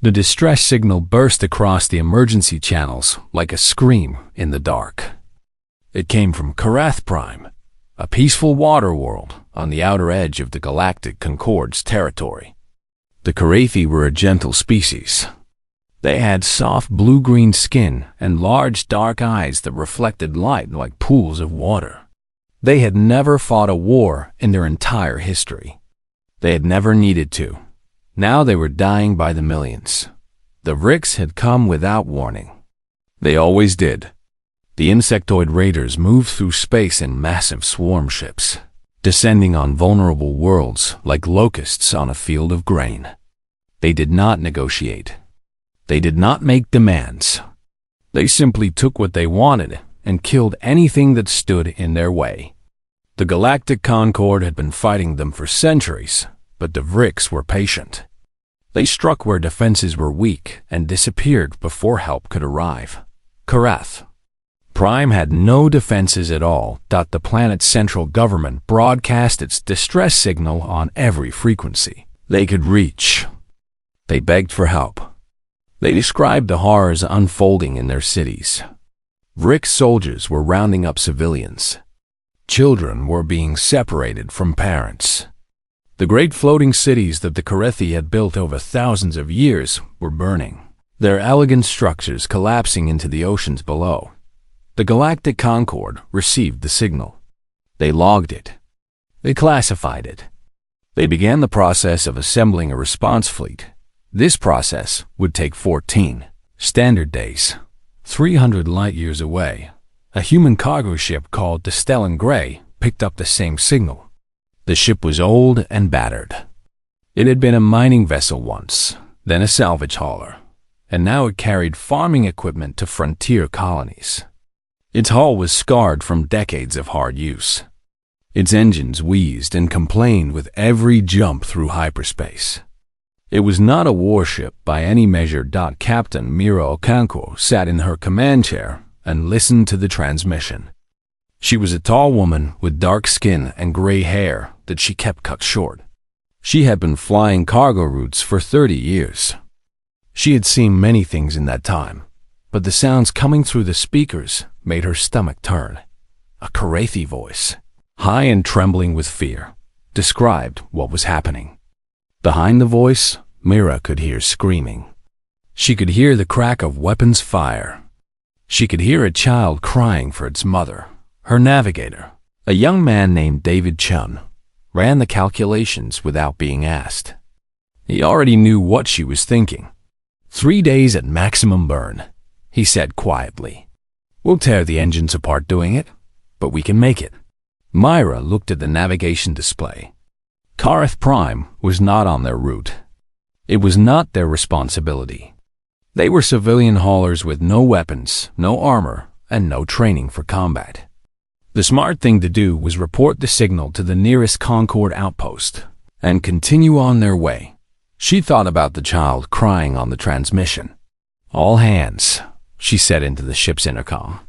The distress signal burst across the emergency channels like a scream in the dark. It came from Karath Prime, a peaceful water world on the outer edge of the Galactic Concorde's territory. The Karathi were a gentle species. They had soft blue-green skin and large dark eyes that reflected light like pools of water. They had never fought a war in their entire history. They had never needed to. Now they were dying by the millions. The Vrix had come without warning. They always did. The insectoid raiders moved through space in massive swarm ships, descending on vulnerable worlds like locusts on a field of grain. They did not negotiate. They did not make demands. They simply took what they wanted and killed anything that stood in their way. The Galactic Concorde had been fighting them for centuries, but the Vrix were patient. They struck where defenses were weak and disappeared before help could arrive. Karath Prime had no defenses at all. The planet's central government broadcast its distress signal on every frequency they could reach. They begged for help. They described the horrors unfolding in their cities. Vrix soldiers were rounding up civilians. Children were being separated from parents. The great floating cities that the Karathi had built over thousands of years were burning, their elegant structures collapsing into the oceans below. The Galactic Concorde received the signal. They logged it. They classified it. They began the process of assembling a response fleet. This process would take 14 standard days. 300 light-years away, a human cargo ship called the Stellan Grey picked up the same signal. The ship was old and battered. It had been a mining vessel once, then a salvage hauler, and now it carried farming equipment to frontier colonies. Its hull was scarred from decades of hard use. Its engines wheezed and complained with every jump through hyperspace. It was not a warship by any measure. Captain Mira Okanko sat in her command chair and listened to the transmission. She was a tall woman with dark skin and gray hair that she kept cut short. She had been flying cargo routes for 30 years. She had seen many things in that time, but the sounds coming through the speakers made her stomach turn. A Karathi voice, high and trembling with fear, described what was happening. Behind the voice, Mira could hear screaming. She could hear the crack of weapons fire. She could hear a child crying for its mother. Her navigator, a young man named David Chun, ran the calculations without being asked. He already knew what she was thinking. 3 days at maximum burn, he said quietly. We'll tear the engines apart doing it, but we can make it. Myra looked at the navigation display. Karath Prime was not on their route. It was not their responsibility. They were civilian haulers with no weapons, no armor, and no training for combat. The smart thing to do was report the signal to the nearest Concorde outpost and continue on their way. She thought about the child crying on the transmission. All hands, she said into the ship's intercom.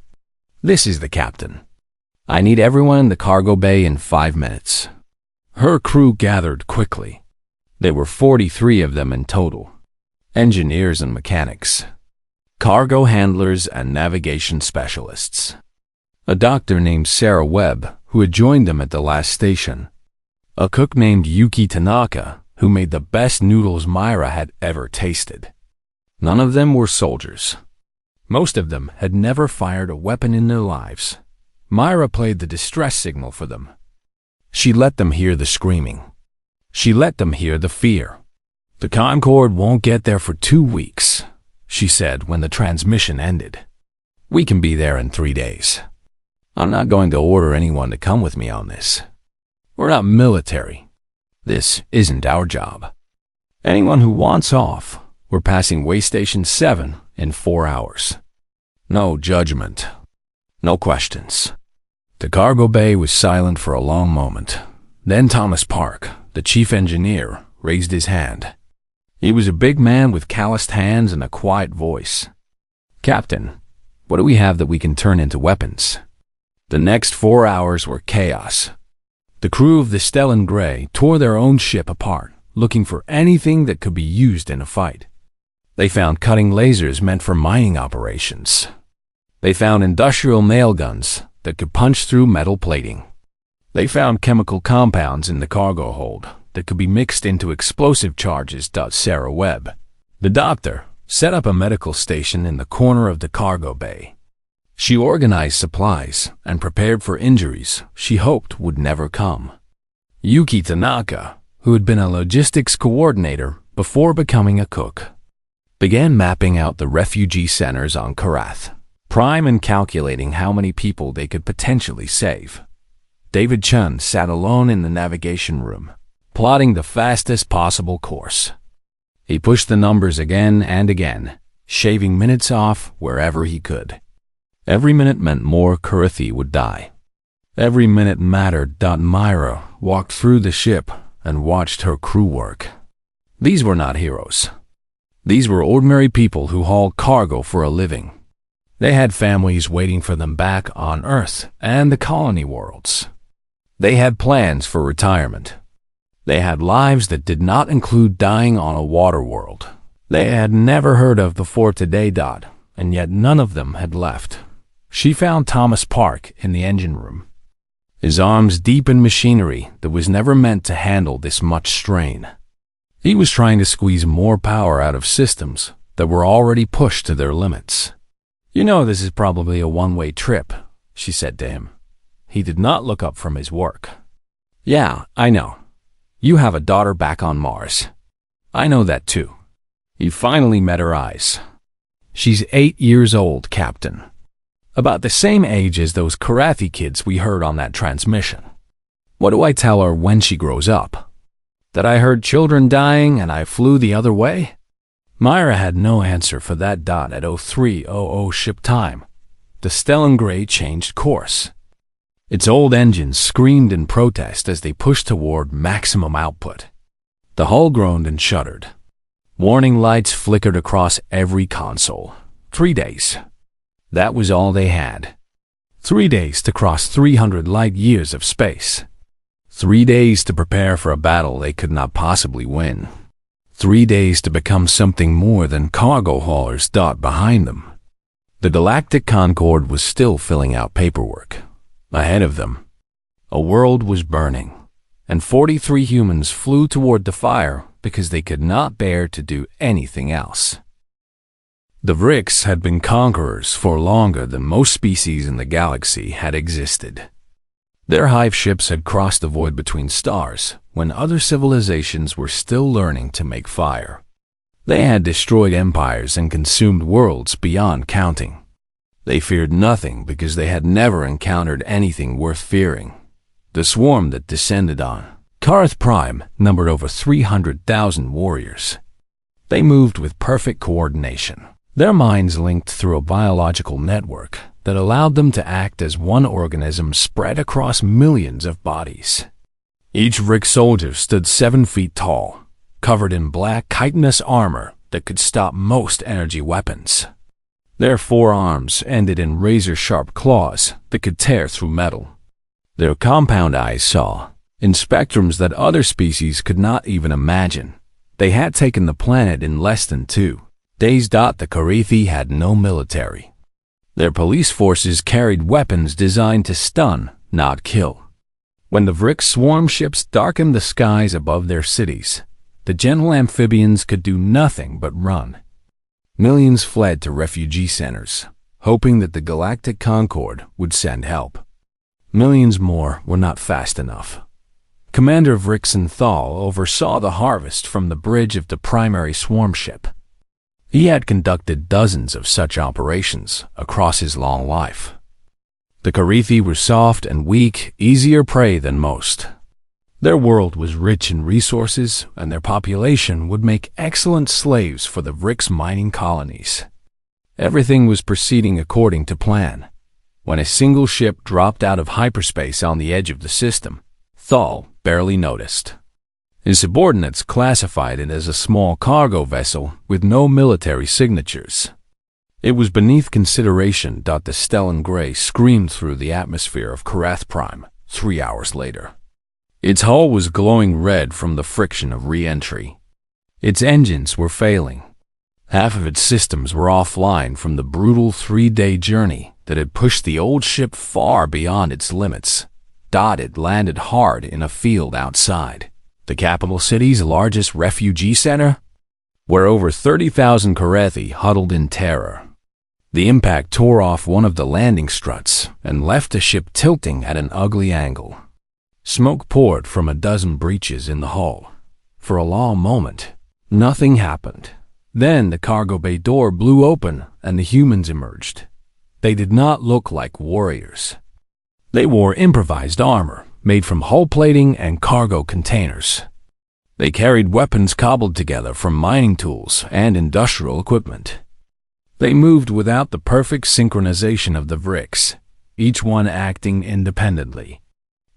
This is the captain. I need everyone in the cargo bay in 5 minutes. Her crew gathered quickly. There were 43 of them in total. Engineers and mechanics, cargo handlers and navigation specialists. A doctor named Sarah Webb, who had joined them at the last station. A cook named Yuki Tanaka, who made the best noodles Myra had ever tasted. None of them were soldiers. Most of them had never fired a weapon in their lives. Myra played the distress signal for them. She let them hear the screaming. She let them hear the fear. The Concorde won't get there for 2 weeks, she said when the transmission ended. We can be there in 3 days. I'm not going to order anyone to come with me on this. We're not military. This isn't our job. Anyone who wants off, we're passing Way Station 7 in 4 hours. No judgment. No questions. The cargo bay was silent for a long moment. Then Thomas Park, the chief engineer, raised his hand. He was a big man with calloused hands and a quiet voice. Captain, what do we have that we can turn into weapons? The next 4 hours were chaos. The crew of the Stellan Grey tore their own ship apart, looking for anything that could be used in a fight. They found cutting lasers meant for mining operations. They found industrial nail guns that could punch through metal plating. They found chemical compounds in the cargo hold that could be mixed into explosive charges. Sarah Webb, the doctor, set up a medical station in the corner of the cargo bay. She organized supplies and prepared for injuries she hoped would never come. Yuki Tanaka, who had been a logistics coordinator before becoming a cook, began mapping out the refugee centers on Karath Prime and calculating how many people they could potentially save. David Chun sat alone in the navigation room, plotting the fastest possible course. He pushed the numbers again and again, shaving minutes off wherever he could. Every minute meant more Karathi would die. Every minute mattered. Myra walked through the ship and watched her crew work. These were not heroes. These were ordinary people who hauled cargo for a living. They had families waiting for them back on Earth and the colony worlds. They had plans for retirement. They had lives that did not include dying on a water world they had never heard of before today. And yet none of them had left. She found Thomas Park in the engine room, his arms deep in machinery that was never meant to handle this much strain. He was trying to squeeze more power out of systems that were already pushed to their limits. "You know this is probably a one-way trip," she said to him. He did not look up from his work. "Yeah, I know. You have a daughter back on Mars. I know that too." He finally met her eyes. "She's 8 years old, Captain. About the same age as those Karathi kids we heard on that transmission. What do I tell her when she grows up? That I heard children dying and I flew the other way?" Myra had no answer for that. At 0300 ship time, the Stellan Grey changed course. Its old engines screamed in protest as they pushed toward maximum output. The hull groaned and shuddered. Warning lights flickered across every console. 3 days. That was all they had. 3 days to cross 300 light years of space. 3 days to prepare for a battle they could not possibly win. 3 days to become something more than cargo haulers. Behind them, the Galactic Concorde was still filling out paperwork. Ahead of them, a world was burning, and 43 humans flew toward the fire because they could not bear to do anything else. The Vrix had been conquerors for longer than most species in the galaxy had existed. Their hive ships had crossed the void between stars when other civilizations were still learning to make fire. They had destroyed empires and consumed worlds beyond counting. They feared nothing because they had never encountered anything worth fearing. The swarm that descended on Karath Prime numbered over 300,000 warriors. They moved with perfect coordination, their minds linked through a biological network that allowed them to act as one organism spread across millions of bodies. Each Vrix soldier stood 7 feet tall, covered in black chitinous armor that could stop most energy weapons. Their forearms ended in razor-sharp claws that could tear through metal. Their compound eyes saw, in spectrums that other species could not even imagine. They had taken the planet in less than 2 days. The Karathi had no military. Their police forces carried weapons designed to stun, not kill. When the Vrix swarm ships darkened the skies above their cities, the gentle amphibians could do nothing but run. Millions fled to refugee centers, hoping that the Galactic Concorde would send help. Millions more were not fast enough. Commander Vrixen Thal oversaw the harvest from the bridge of the primary swarm ship. He had conducted dozens of such operations across his long life. The Karathi were soft and weak, easier prey than most. Their world was rich in resources, and their population would make excellent slaves for the Vrix mining colonies. Everything was proceeding according to plan, when a single ship dropped out of hyperspace on the edge of the system. Thal barely noticed. His subordinates classified it as a small cargo vessel with no military signatures. It was beneath consideration. The Stellan Grey screamed through the atmosphere of Karath Prime 3 hours later. Its hull was glowing red from the friction of re-entry. Its engines were failing. Half of its systems were offline from the brutal 3-day journey that had pushed the old ship far beyond its limits. It landed hard in a field outside the capital city's largest refugee center, where over 30,000 Karethi huddled in terror. The impact tore off one of the landing struts and left the ship tilting at an ugly angle. Smoke poured from a dozen breaches in the hull. For a long moment, nothing happened. Then the cargo bay door blew open and the humans emerged. They did not look like warriors. They wore improvised armor made from hull plating and cargo containers. They carried weapons cobbled together from mining tools and industrial equipment. They moved without the perfect synchronization of the Vrix, each one acting independently,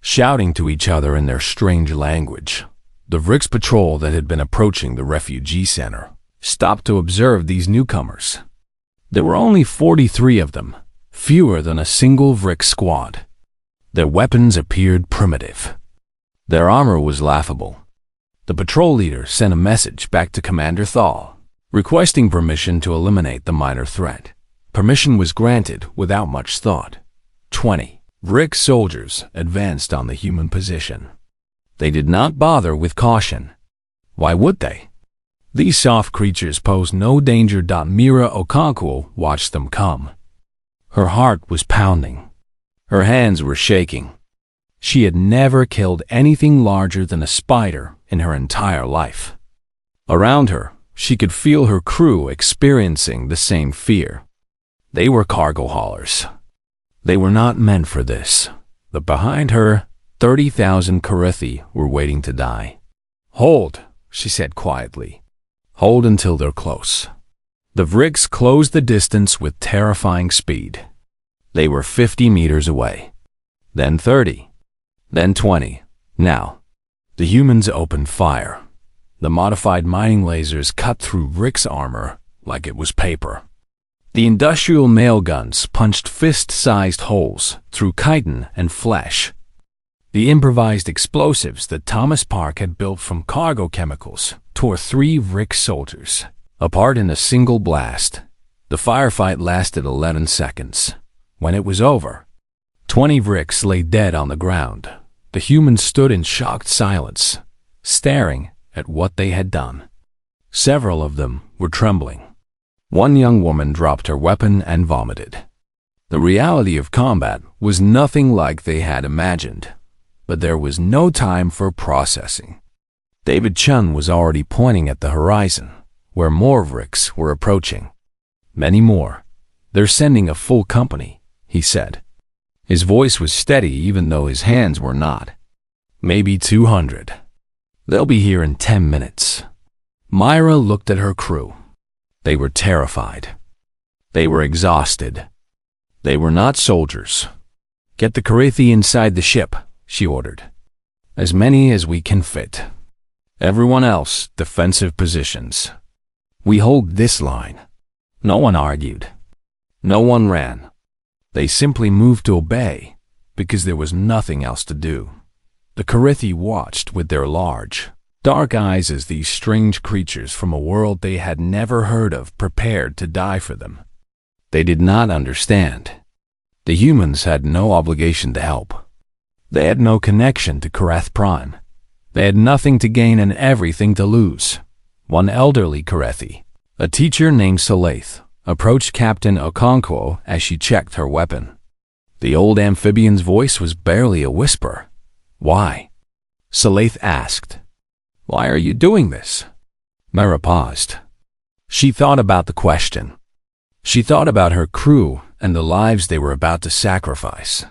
shouting to each other in their strange language. The Vrix patrol that had been approaching the refugee center stopped to observe these newcomers. There were only 43 of them, fewer than a single Vrix squad. Their weapons appeared primitive. Their armor was laughable. The patrol leader sent a message back to Commander Thal, requesting permission to eliminate the minor threat. Permission was granted without much thought. 20 Vrix soldiers advanced on the human position. They did not bother with caution. Why would they? These soft creatures posed no danger. Mira Okonkwo watched them come. Her heart was pounding. Her hands were shaking. She had never killed anything larger than a spider in her entire life. Around her, she could feel her crew experiencing the same fear. They were cargo haulers. They were not meant for this. But behind her, 30,000 Karethi were waiting to die. "Hold," she said quietly. "Hold until they're close." The Vrix closed the distance with terrifying speed. They were 50 meters away. Then 30. Then 20. Now, the humans opened fire. The modified mining lasers cut through Vrix armor like it was paper. The industrial nail guns punched fist-sized holes through chitin and flesh. The improvised explosives that Thomas Park had built from cargo chemicals tore 3 Vrix soldiers apart in a single blast. The firefight lasted 11 seconds. When it was over, 20 Vrix lay dead on the ground. The humans stood in shocked silence, staring at what they had done. Several of them were trembling. One young woman dropped her weapon and vomited. The reality of combat was nothing like they had imagined, but there was no time for processing. David Chun was already pointing at the horizon, where more Vrix were approaching. "Many more. They're sending a full company," he said. His voice was steady even though his hands were not. "Maybe 200. They'll be here in 10 minutes. Myra looked at her crew. They were terrified. They were exhausted. They were not soldiers. "Get the Karethi inside the ship," she ordered. "As many as we can fit. Everyone else, defensive positions. We hold this line." No one argued. No one ran. They simply moved to obey, because there was nothing else to do. The Karethi watched with their large, dark eyes as these strange creatures from a world they had never heard of prepared to die for them. They did not understand. The humans had no obligation to help. They had no connection to Karath Prime. They had nothing to gain and everything to lose. One elderly Karethi, a teacher named Salaith, approached Captain Okonkwo as she checked her weapon. The old amphibian's voice was barely a whisper. "Why?" Salaith asked. "Why are you doing this?" Myra paused. She thought about the question. She thought about her crew and the lives they were about to sacrifice.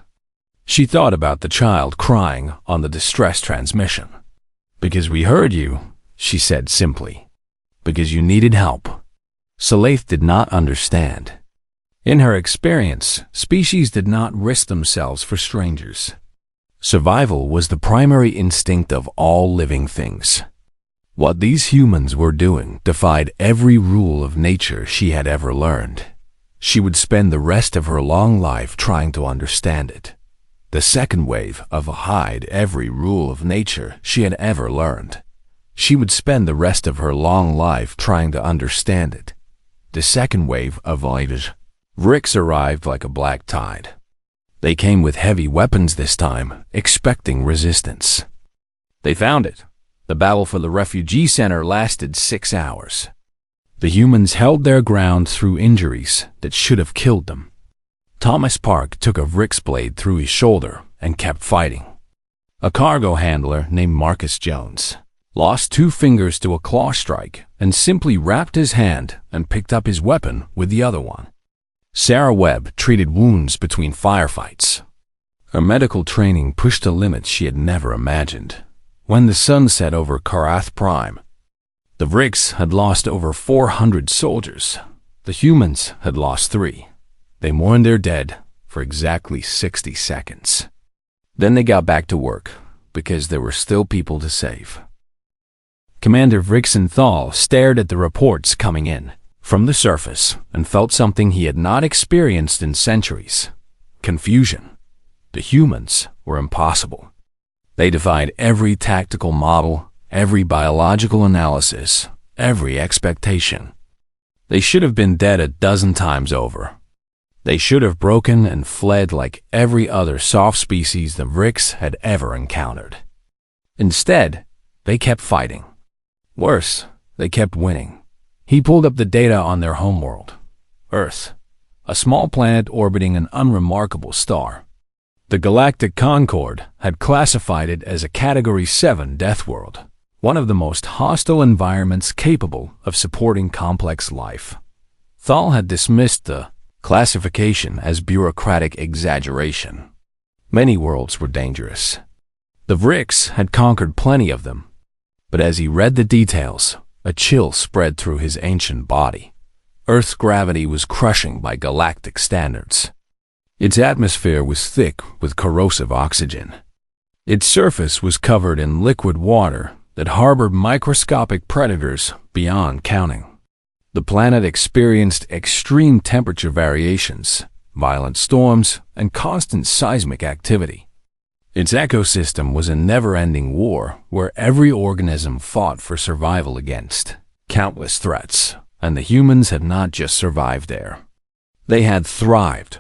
She thought about the child crying on the distress transmission. "Because we heard you," she said simply. "Because you needed help." Salaith did not understand. In her experience, species did not risk themselves for strangers. Survival was the primary instinct of all living things. What these humans were doing defied every rule of nature she had ever learned. She would spend the rest of her long life trying to understand it. The second wave of hide every rule of nature she had ever learned. She would spend the rest of her long life trying to understand it. the second wave of Vrix arrived like a black tide. They came with heavy weapons this time, expecting resistance. They found it. The battle for the refugee center lasted 6 hours. The humans held their ground through injuries that should have killed them. Thomas Park took a Vrix blade through his shoulder and kept fighting. A cargo handler named Marcus Jones lost 2 fingers to a claw strike and simply wrapped his hand and picked up his weapon with the other one. Sarah Webb treated wounds between firefights. Her medical training pushed to limits she had never imagined. When the sun set over Karath Prime, the Vrix had lost over 400 soldiers. The humans had lost 3. They mourned their dead for exactly 60 seconds. Then they got back to work, because there were still people to save. Commander Vrixenthal stared at the reports coming in from the surface and felt something he had not experienced in centuries: confusion. The humans were impossible. They defied every tactical model, every biological analysis, every expectation. They should have been dead a dozen times over. They should have broken and fled like every other soft species the Vrix had ever encountered. Instead, they kept fighting. Worse, they kept winning. He pulled up the data on their homeworld, Earth, a small planet orbiting an unremarkable star. The Galactic Concord had classified it as a Category 7 Deathworld, one of the most hostile environments capable of supporting complex life. Thal had dismissed the classification as bureaucratic exaggeration. Many worlds were dangerous. The Vrix had conquered plenty of them, but as he read the details, a chill spread through his ancient body. Earth's gravity was crushing by galactic standards. Its atmosphere was thick with corrosive oxygen. Its surface was covered in liquid water that harbored microscopic predators beyond counting. The planet experienced extreme temperature variations, violent storms, and constant seismic activity. Its ecosystem was a never-ending war where every organism fought for survival against countless threats, and the humans had not just survived there. They had thrived.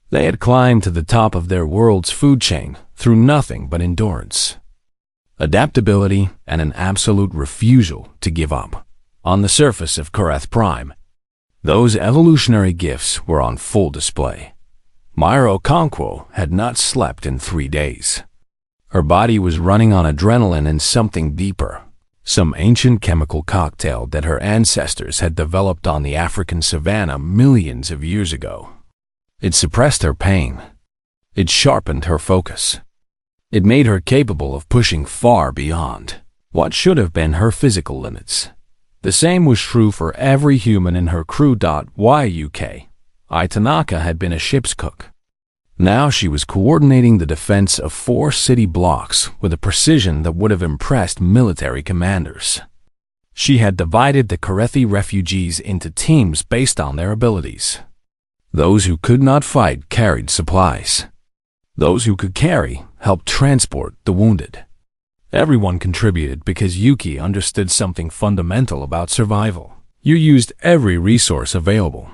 They had climbed to the top of their world's food chain through nothing but endurance, adaptability, and an absolute refusal to give up. On the surface of Karath Prime, those evolutionary gifts were on full display. Myra Okonkwo had not slept in 3 days. Her body was running on adrenaline and something deeper, some ancient chemical cocktail that her ancestors had developed on the African savanna millions of years ago. It suppressed her pain. It sharpened her focus. It made her capable of pushing far beyond what should have been her physical limits. The same was true for every human in her crew. Yuk. Tanaka had been a ship's cook. Now she was coordinating the defense of 4 city blocks with a precision that would have impressed military commanders. She had divided the Karethi refugees into teams based on their abilities. Those who could not fight carried supplies. Those who could carry helped transport the wounded. Everyone contributed because Yuki understood something fundamental about survival. You used every resource available.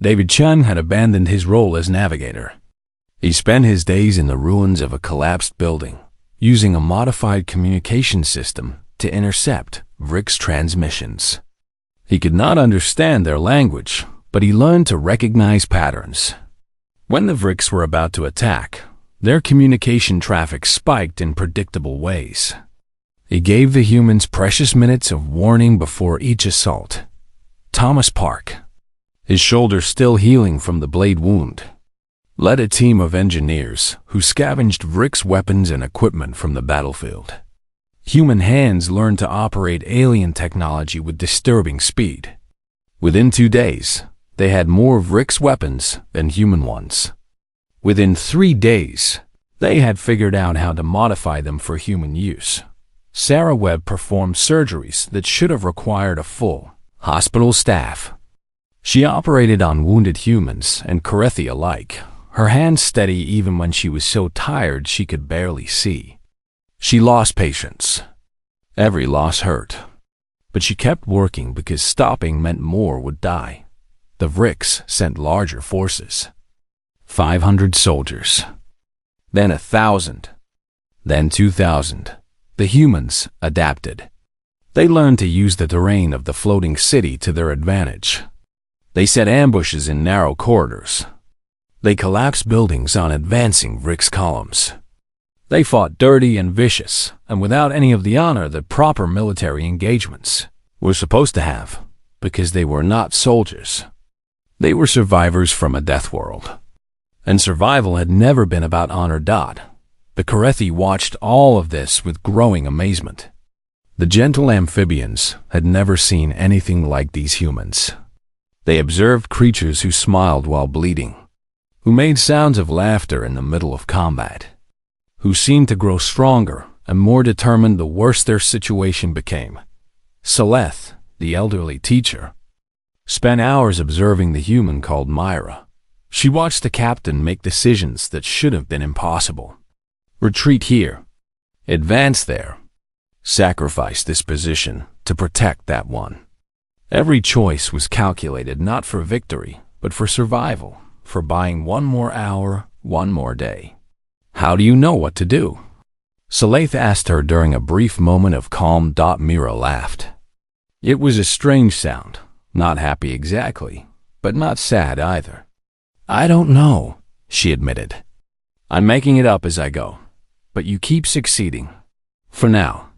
David Chun had abandoned his role as navigator. He spent his days in the ruins of a collapsed building, using a modified communication system to intercept Vrix transmissions. He could not understand their language, but he learned to recognize patterns. When the Vrix were about to attack, their communication traffic spiked in predictable ways. He gave the humans precious minutes of warning before each assault. Thomas Park, his shoulder still healing from the blade wound, led a team of engineers who scavenged Vrix weapons and equipment from the battlefield. Human hands learned to operate alien technology with disturbing speed. Within 2 days, they had more Vrix weapons than human ones. Within 3 days, they had figured out how to modify them for human use. Sarah Webb performed surgeries that should have required a full hospital staff. She operated on wounded humans and Karethi alike, her hands steady even when she was so tired she could barely see. She lost patience. Every loss hurt. But she kept working because stopping meant more would die. the Vrix sent larger forces. 500 soldiers. Then 1,000. Then 2,000. The humans adapted. They learned to use the terrain of the floating city to their advantage. They set ambushes in narrow corridors. They collapsed buildings on advancing Vrix columns. They fought dirty and vicious, and without any of the honor that proper military engagements were supposed to have, because they were not soldiers. They were survivors from a death world. And survival had never been about honor. The Korethi watched all of this with growing amazement. The gentle amphibians had never seen anything like these humans. They observed creatures who smiled while bleeding, who made sounds of laughter in the middle of combat, who seemed to grow stronger and more determined the worse their situation became. Seleth, the elderly teacher, spent hours observing the human called Myra. She watched the captain make decisions that should have been impossible. Retreat here. Advance there. Sacrifice this position to protect that one. Every choice was calculated not for victory, but for survival, for buying one more hour, one more day. How do you know what to do? Seleth asked her during a brief moment of calm. Mira laughed. It was a strange sound, not happy exactly, but not sad either. I don't know, she admitted. I'm making it up as I go, but you keep succeeding. For now.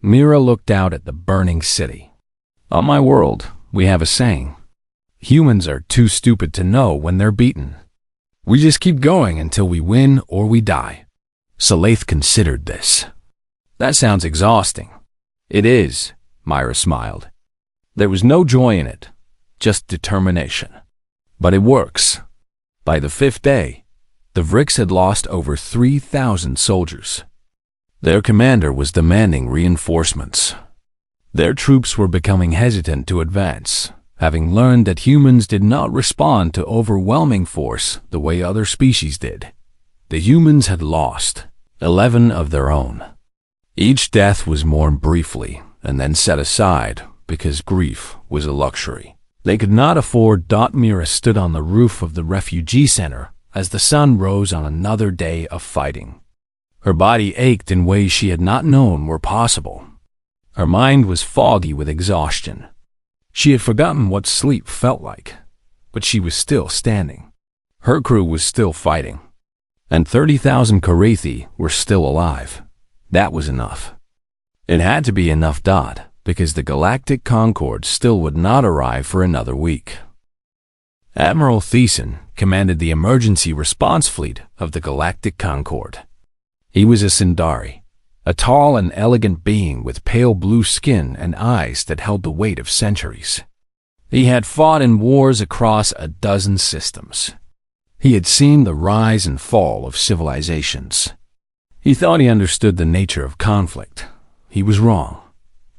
Mira looked out at the burning city. On my world, we have a saying. Humans are too stupid to know when they're beaten. We just keep going until we win or we die. Seleth considered this. That sounds exhausting. It is, Myra smiled. There was no joy in it, just determination. But it works. By the 5th day, the Vrix had lost over 3,000 soldiers. Their commander was demanding reinforcements. Their troops were becoming hesitant to advance, having learned that humans did not respond to overwhelming force the way other species did. The humans had lost 11 of their own. Each death was mourned briefly and then set aside because grief was a luxury. They could not afford. Mira stood on the roof of the refugee center as the sun rose on another day of fighting. Her body ached in ways she had not known were possible. Her mind was foggy with exhaustion. She had forgotten what sleep felt like, but she was still standing. Her crew was still fighting, and 30,000 Korethi were still alive. That was enough. It had to be enough. Because the Galactic Concorde still would not arrive for another week. Admiral Thiessen commanded the emergency response fleet of the Galactic Concorde. He was a Sindari, a tall and elegant being with pale blue skin and eyes that held the weight of centuries. He had fought in wars across a dozen systems. He had seen the rise and fall of civilizations. He thought he understood the nature of conflict. He was wrong.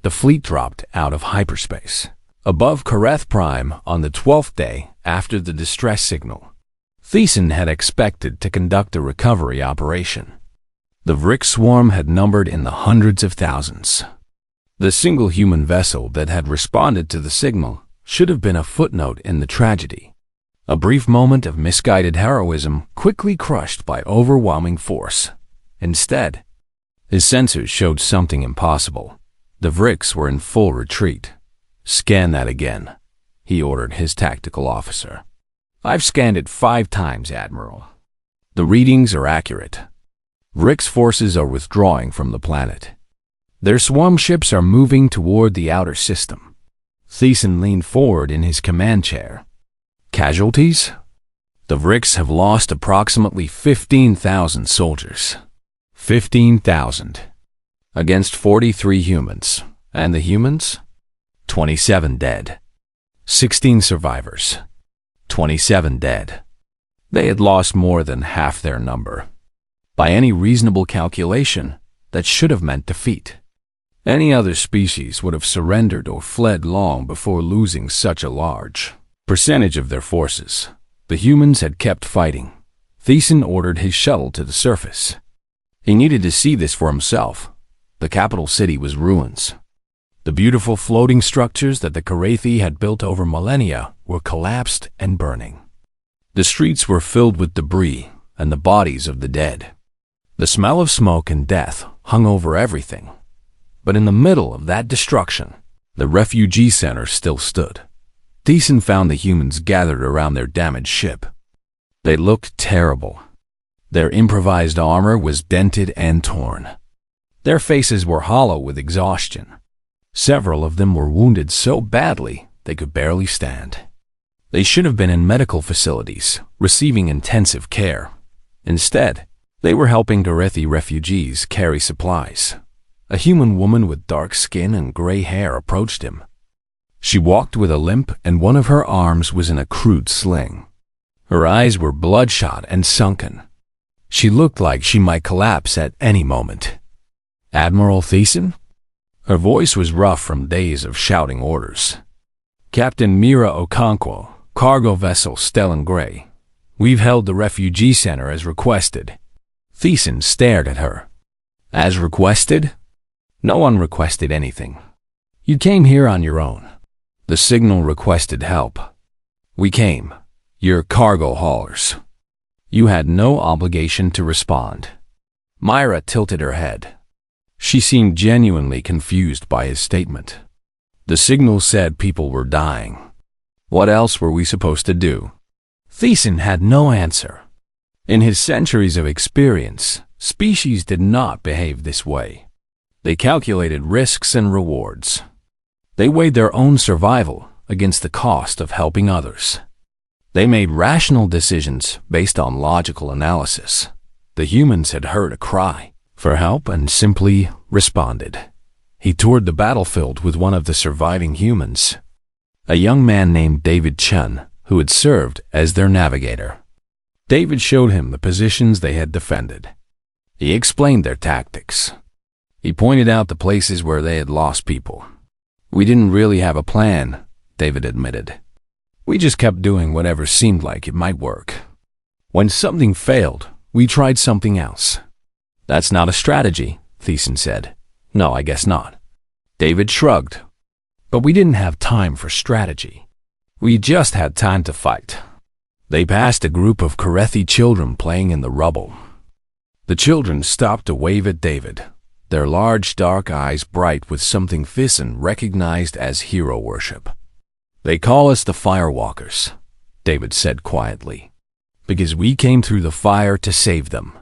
The fleet dropped out of hyperspace, above Kareth Prime on the 12th day after the distress signal. Thiessen had expected to conduct a recovery operation. The Vrix swarm had numbered in the hundreds of thousands. The single human vessel that had responded to the signal should have been a footnote in the tragedy. A brief moment of misguided heroism quickly crushed by overwhelming force. Instead, his sensors showed something impossible. The Vrix were in full retreat. Scan that again, he ordered his tactical officer. I've scanned it 5 times, Admiral. The readings are accurate. Vrix forces are withdrawing from the planet. Their swarm ships are moving toward the outer system. Thiessen leaned forward in his command chair. Casualties? The Vrix have lost approximately 15,000 soldiers. 15,000. Against 43 humans. And the humans? 27 dead. 16 survivors. 27 dead. They had lost more than half their number. By any reasonable calculation, that should have meant defeat. Any other species would have surrendered or fled long before losing such a large percentage of their forces. The humans had kept fighting. Thiessen ordered his shuttle to the surface. He needed to see this for himself. The capital city was ruins. The beautiful floating structures that the Karathi had built over millennia were collapsed and burning. The streets were filled with debris and the bodies of the dead. The smell of smoke and death hung over everything. But in the middle of that destruction, the refugee center still stood. Thiessen found the humans gathered around their damaged ship. They looked terrible. Their improvised armor was dented and torn. Their faces were hollow with exhaustion. Several of them were wounded so badly they could barely stand. They should have been in medical facilities, receiving intensive care. Instead, they were helping Karathi refugees carry supplies. A human woman with dark skin and gray hair approached him. She walked with a limp and one of her arms was in a crude sling. Her eyes were bloodshot and sunken. She looked like she might collapse at any moment. "Admiral Thiessen?" Her voice was rough from days of shouting orders. "Captain Mira Okonkwo, cargo vessel Stellan Gray. We've held the refugee center as requested." Thiessen stared at her. "As requested?" "No one requested anything. You came here on your own. The signal requested help. We came. You're cargo haulers. You had no obligation to respond." Myra tilted her head. She seemed genuinely confused by his statement. The signal said people were dying. What else were we supposed to do? Thiessen had no answer. In his centuries of experience, species did not behave this way. They calculated risks and rewards. They weighed their own survival against the cost of helping others. They made rational decisions based on logical analysis. The humans had heard a cry for help and simply responded. He toured the battlefield with one of the surviving humans, a young man named David Chun, who had served as their navigator. David showed him the positions they had defended. He explained their tactics. He pointed out the places where they had lost people. "We didn't really have a plan," David admitted. "We just kept doing whatever seemed like it might work. When something failed, we tried something else." "That's not a strategy," Thiessen said. "No, I guess not." David shrugged. "But we didn't have time for strategy. We just had time to fight." They passed a group of Karathi children playing in the rubble. The children stopped to wave at David, their large dark eyes bright with something Thiessen recognized as hero worship. "They call us the Firewalkers," David said quietly, "because we came through the fire to save them.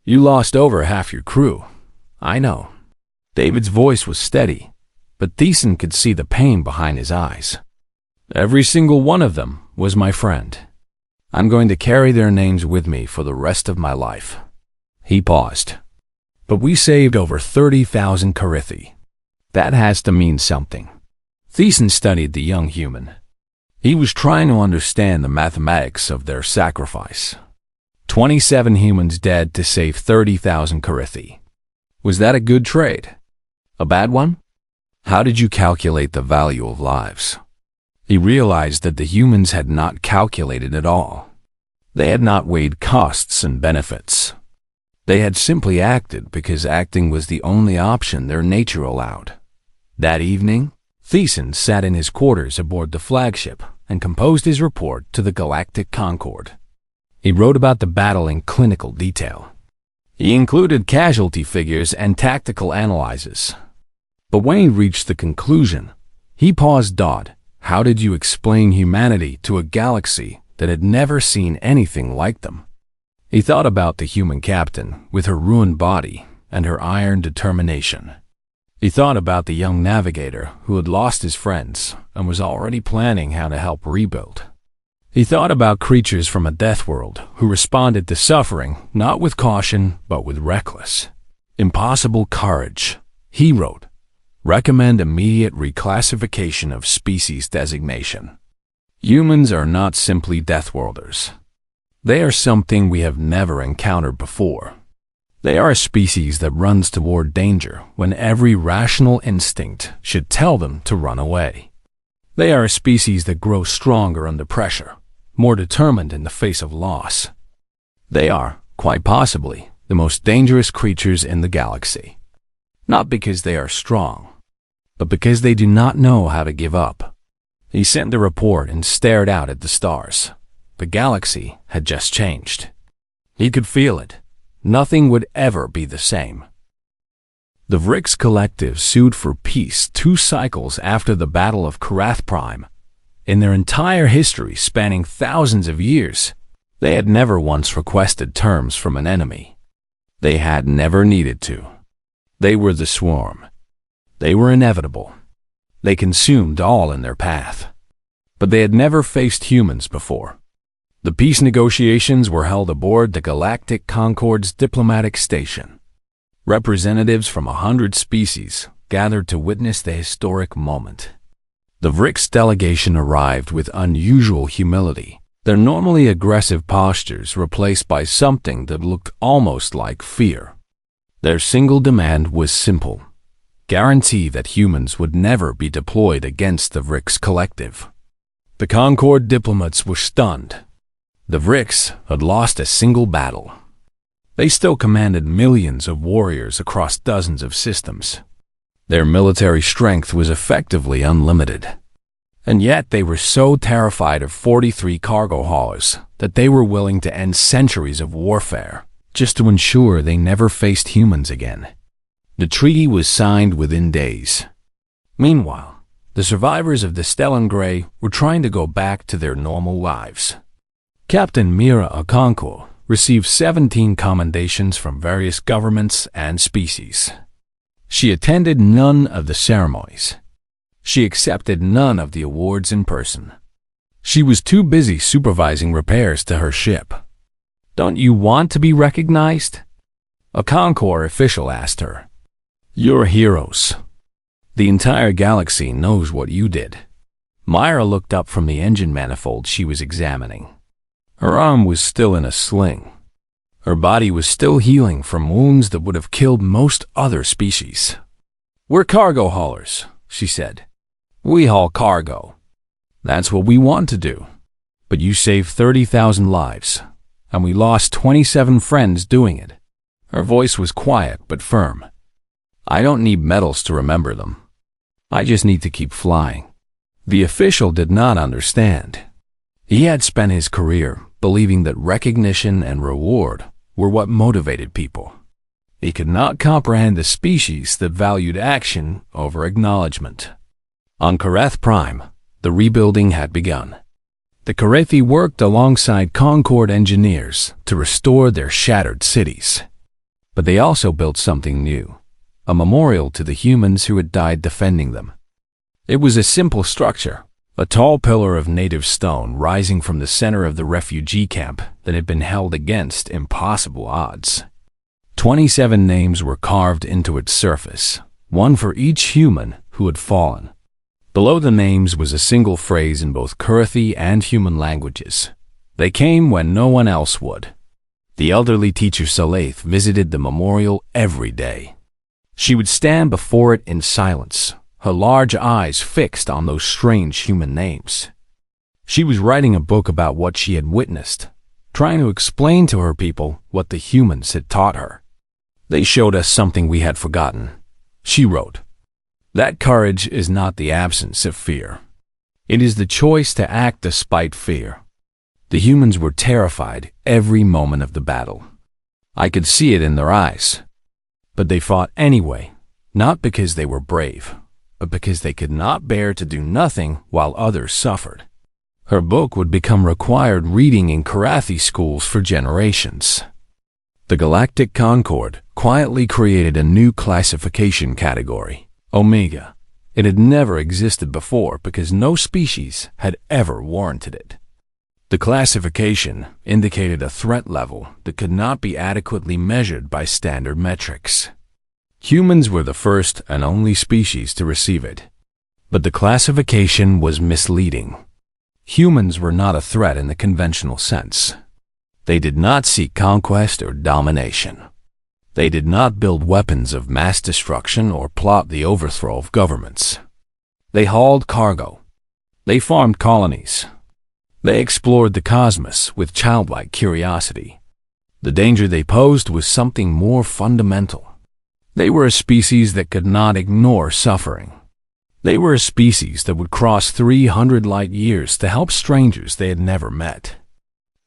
You lost over half your crew. I know." David's voice was steady, but Thiessen could see the pain behind his eyes. "Every single one of them was my friend. I'm going to carry their names with me for the rest of my life." He paused. "But we saved over 30,000 Karathi. That has to mean something." Thiessen studied the young human. He was trying to understand the mathematics of their sacrifice. 27 humans dead to save 30,000 Karathi. Was that a good trade? A bad one? How did you calculate the value of lives? He realized that the humans had not calculated at all. They had not weighed costs and benefits. They had simply acted because acting was the only option their nature allowed. That evening, Thiessen sat in his quarters aboard the flagship and composed his report to the Galactic Concord. He wrote about the battle in clinical detail. He included casualty figures and tactical analyses. But when he reached the conclusion, he paused. How did you explain humanity to a galaxy that had never seen anything like them? He thought about the human captain with her ruined body and her iron determination. He thought about the young navigator who had lost his friends and was already planning how to help rebuild. He thought about creatures from a death world who responded to suffering not with caution but with reckless, impossible courage. He wrote, "Recommend immediate reclassification of species designation. Humans are not simply Deathworlders. They are something we have never encountered before. They are a species that runs toward danger when every rational instinct should tell them to run away. They are a species that grows stronger under pressure, more determined in the face of loss. They are, quite possibly, the most dangerous creatures in the galaxy. Not because they are strong, but because they do not know how to give up. He sent the report and stared out at the stars. The galaxy had just changed. He could feel it. Nothing would ever be the same. The Vrix Collective sued for peace 2 cycles after the Battle of Karath Prime. In their entire history spanning thousands of years, they had never once requested terms from an enemy. They had never needed to. They were the swarm. They were inevitable. They consumed all in their path. But they had never faced humans before. The peace negotiations were held aboard the Galactic Concord's diplomatic station. Representatives from 100 species gathered to witness the historic moment. The Vrix delegation arrived with unusual humility, their normally aggressive postures replaced by something that looked almost like fear. Their single demand was simple: guarantee that humans would never be deployed against the Vrix Collective. The Concord diplomats were stunned. The Vrix had lost a single battle. They still commanded millions of warriors across dozens of systems. Their military strength was effectively unlimited. And yet they were so terrified of 43 cargo haulers that they were willing to end centuries of warfare just to ensure they never faced humans again. The treaty was signed within days. Meanwhile, the survivors of the Stellan Grey were trying to go back to their normal lives. Captain Mira Okonkwo received 17 commendations from various governments and species. She attended none of the ceremonies. She accepted none of the awards in person. She was too busy supervising repairs to her ship. "Don't you want to be recognized?" a Concord official asked her. "You're heroes. The entire galaxy knows what you did." Myra looked up from the engine manifold she was examining. Her arm was still in a sling. Her body was still healing from wounds that would have killed most other species. "We're cargo haulers," she said. "We haul cargo. That's what we want to do. But you saved 30,000 lives, and we lost 27 friends doing it." Her voice was quiet but firm. "I don't need medals to remember them. I just need to keep flying." The official did not understand. He had spent his career believing that recognition and reward were what motivated people. He could not comprehend a species that valued action over acknowledgement. On Karath Prime, the rebuilding had begun. The Karathi worked alongside Concord engineers to restore their shattered cities. But they also built something new, a memorial to the humans who had died defending them. It was a simple structure, a tall pillar of native stone rising from the center of the refugee camp that had been held against impossible odds. 27 names were carved into its surface, one for each human who had fallen. Below the names was a single phrase in both Karathi and human languages. They came when no one else would. The elderly teacher Salaith visited the memorial every day. She would stand before it in silence, her large eyes fixed on those strange human names. She was writing a book about what she had witnessed, trying to explain to her people what the humans had taught her. "They showed us something we had forgotten," she wrote. "That courage is not the absence of fear. It is the choice to act despite fear." The humans were terrified every moment of the battle. I could see it in their eyes. But they fought anyway, not because they were brave, but because they could not bear to do nothing while others suffered. Her book would become required reading in Karathi schools for generations. The Galactic Concord quietly created a new classification category, Omega. It had never existed before because no species had ever warranted it. The classification indicated a threat level that could not be adequately measured by standard metrics. Humans were the first and only species to receive it. But the classification was misleading. Humans were not a threat in the conventional sense. They did not seek conquest or domination. They did not build weapons of mass destruction or plot the overthrow of governments. They hauled cargo. They farmed colonies. They explored the cosmos with childlike curiosity. The danger they posed was something more fundamental. They were a species that could not ignore suffering. They were a species that would cross 300 light years to help strangers they had never met.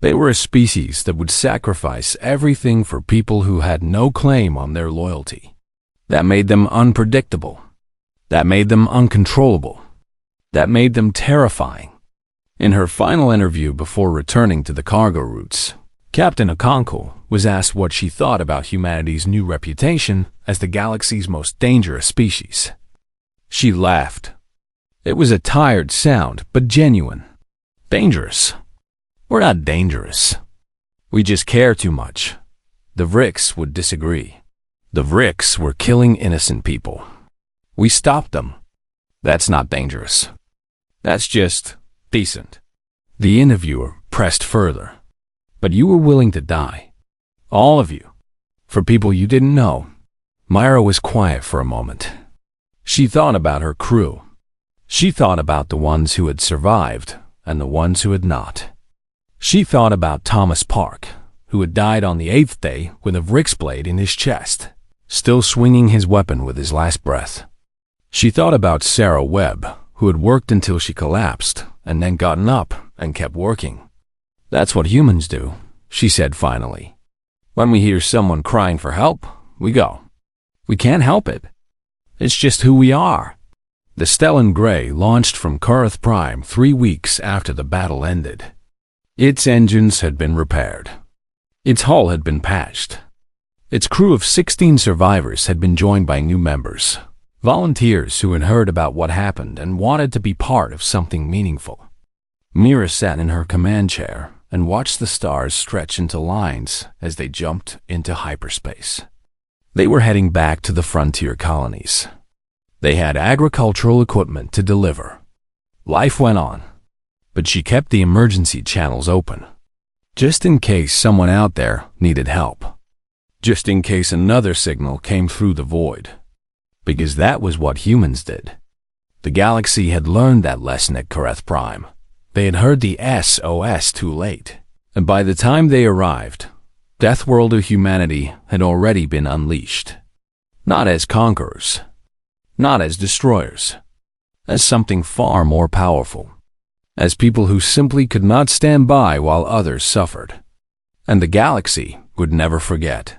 They were a species that would sacrifice everything for people who had no claim on their loyalty. That made them unpredictable. That made them uncontrollable. That made them terrifying. In her final interview before returning to the cargo routes, Captain Okonkwo was asked what she thought about humanity's new reputation as the galaxy's most dangerous species. She laughed. It was a tired sound, but genuine. Dangerous? We're not dangerous. We just care too much. The Vrix would disagree. The Vrix were killing innocent people. We stopped them. That's not dangerous. That's just decent. The interviewer pressed further. But you were willing to die. All of you. For people you didn't know. Myra was quiet for a moment. She thought about her crew. She thought about the ones who had survived and the ones who had not. She thought about Thomas Park, who had died on the 8th day with a Vrix blade in his chest, still swinging his weapon with his last breath. She thought about Sarah Webb, who had worked until she collapsed and then gotten up and kept working. That's what humans do, she said finally. When we hear someone crying for help, we go. We can't help it. It's just who we are. The Stellan Grey launched from Korath Prime 3 weeks after the battle ended. Its engines had been repaired. Its hull had been patched. Its crew of 16 survivors had been joined by new members, volunteers who had heard about what happened and wanted to be part of something meaningful. Mira sat in her command chair and watched the stars stretch into lines as they jumped into hyperspace. They were heading back to the frontier colonies. They had agricultural equipment to deliver. Life went on, but she kept the emergency channels open, just in case someone out there needed help, just in case another signal came through the void, because that was what humans did. The galaxy had learned that lesson at Korath Prime. They had heard the SOS too late, and by the time they arrived, Deathworlder humanity had already been unleashed. Not as conquerors, not as destroyers, as something far more powerful, as people who simply could not stand by while others suffered. And the galaxy would never forget.